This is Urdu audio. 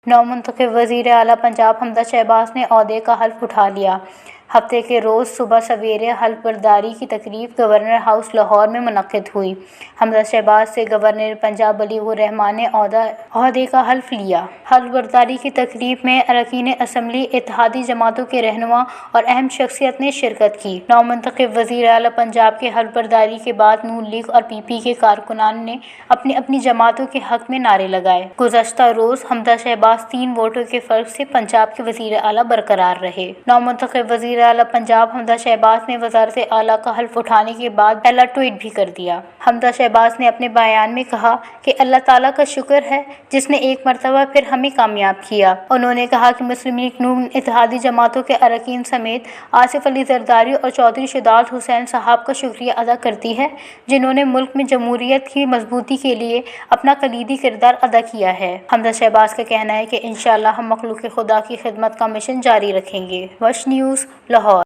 نومنتخب وزیر اعلیٰ پنجاب حمزہ شہباز نے عہدے کا حلف اٹھا لیا۔ ہفتے کے روز صبح سویرے حلف برداری کی تقریب گورنر ہاؤس لاہور میں منعقد ہوئی۔ حمزہ شہباز سے گورنر پنجاب بلیغ الرحمان نے عہدے کا حلف لیا۔ حلف برداری کی تقریب میں اراکین اسمبلی، اتحادی جماعتوں کے رہنما اور اہم شخصیات نے شرکت کی۔ نومنتخب وزیر اعلیٰ پنجاب کے حلف برداری کے بعد نون لیگ اور پی پی کے کارکنان نے اپنی اپنی جماعتوں کے حق میں نعرے لگائے۔ گزشتہ روز حمزہ شہباز 3 ووٹوں کے فرق سے پنجاب کے وزیر اعلیٰ برقرار رہے۔ نومنتخب وزیر اعلیٰ پنجاب حمزہ شہباز نے وزارت اعلیٰ کا حلف اٹھانے کے بعد پہلا ٹوئیٹ بھی کر دیا۔ حمزہ شہباز نے اپنے بیان میں کہا کہ اللہ تعالیٰ کا شکر ہے جس نے ایک مرتبہ پھر ہمیں کامیاب کیا۔ انہوں نے کہا کہ مسلم لیگ نون، اتحادی جماعتوں کے اراکین سمیت آصف علی زرداری اور چودھری شجاعت حسین صاحب کا شکریہ ادا کرتی ہے، جنہوں نے ملک میں جمہوریت کی مضبوطی کے لیے اپنا کلیدی کردار ادا کیا ہے۔ حمزہ شہباز کا کہنا ہے کہ انشاءاللہ ہم مخلوق خدا کی خدمت کا مشن جاری رکھیں گے۔ وش نیوز، لاہور۔